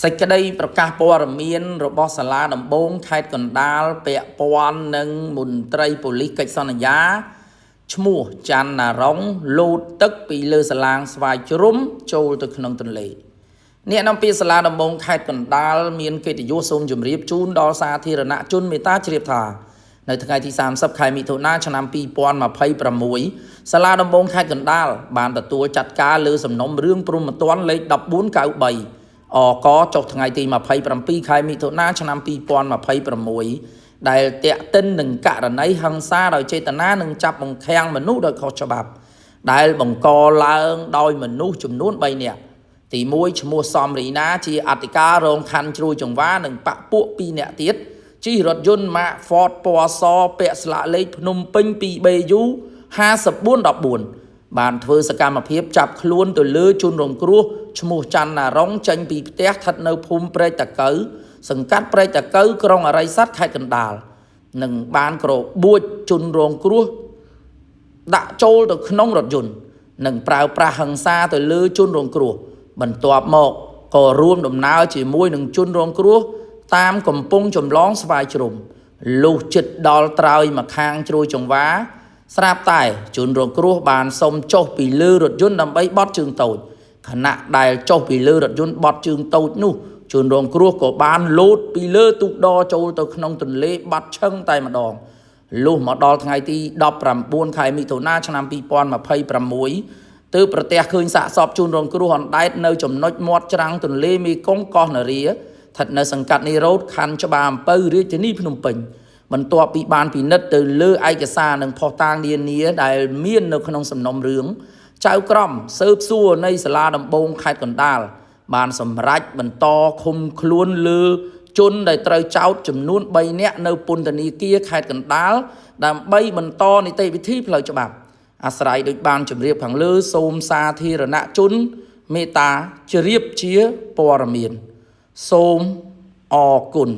សេចក្តីប្រកាសព័ត៌មានរបស់សាលាដំបងខេត្តកណ្ដាលពាក់ព័ន្ធនឹងមន្ត្រីប៉ូលីសកិច្ចសន្យាឈ្មោះច័ន្ទណារុងលោតទឹកពីលើសាឡាងស្វាយជ្រុំចូលទៅក្នុងទន្លេអ្នកនាំពាក្យសាលាដំបងខេត្តកណ្ដាលមានកិត្តិយសសូមជម្រាបជូនដល់សាធារណជនមេត្តាជ្រាបថានៅថ្ងៃទី30ខែមិថុនាឆ្នាំ2026សាលាដំបងខេត្តកណ្ដាលបានទទួលចាត់ការលើសំណុំរឿងព្រហ្មទណ្ឌលេខ1493អកចុះថ្ងៃទី27ខែមិថុនាឆ្នាំ2026ដែលតាក់ទិននឹងករណីហិង្សាដោយចេតនានិងចាប់បង្ខាំងមនុស្សដោយខុសច្បាប់ដែលបង្កឡើងដោយមនុស្សចំនួន3នាក់ទី1ឈ្មោះសំរីណាជាអធិការរងខណ្ឌជ្រួយចង្វានិងបពពួក2នាក់ទៀតជិះរថយន្ត Mack Ford ពណ៌សពាក់ស្លាកលេខភ្នំពេញ 2BU 5414បានធ្វើសកម្មភាពចាប់ខ្លួនទៅលើជនរងគ្រោះឈ្មោះច័ន្ទណារុងចេញពីផ្ទះស្ថិតនៅភូមិព្រែកតាកៅសង្កាត់ព្រែកតាកៅក្រុងអរិយស័ព្ទខេត្តកណ្ដាលនិងបានក្របួចជនរងគ្រោះដាក់ចូលទៅក្នុងរថយន្តនិងប្រើប្រាស់ហិង្សាទៅលើជនរងគ្រោះបន្ទាប់មកក៏រួមដំណើរជាមួយនឹងជនរងគ្រោះតាមកំពង់ចម្លងស្វាយជ្រុំលុះជិតដល់ត្រើយម្ខាងជ្រួយចង្វាស្រាប់តែជនរងគ្រោះបានសុំចុះពីលើរថយន្តដើម្បីបត់ជើងតូចខណៈដែលចុះពីលើរថយន្តបត់ជើងតូចនោះជនរងគ្រោះក៏បានលោតពីលើទូកដរចូលទៅក្នុងទន្លេបាត់ឈឹងតែម្ដងលុះមកដល់ថ្ងៃទី19ខែមិថុនាឆ្នាំ2026ទើបប្រទះឃើញសាកសពជនរងគ្រោះអណ្ដែតនៅចំណុចមាត់ច្រាំងទន្លេមេគង្គកោះនរាស្ថិតនៅសង្កាត់នីរ៉ូតខណ្ឌច្បារអំពៅរាជធានីភ្នំពេញបន្ទាប់ពីបានពិនិត្យទៅលើឯកសារនិងភស្តុតាងនានាដែលមាននៅក្នុងសំណុំរឿងចៅក្រមស៊ើបសួរនៃសាលាដំបងខេត្តកណ្ដាលបានសម្រេចបន្តឃុំខ្លួនលើជនដែលត្រូវចោទចំនួន3នាក់នៅពន្ធនាគារខេត្តកណ្ដាលដើម្បីបន្តនីតិវិធីផ្លូវច្បាប់អាស្រ័យដូចបានជម្រាបខាងលើសូមសាធារណជនមេត្តាជ្រាបជាព័ត៌មានសូមអរគុណ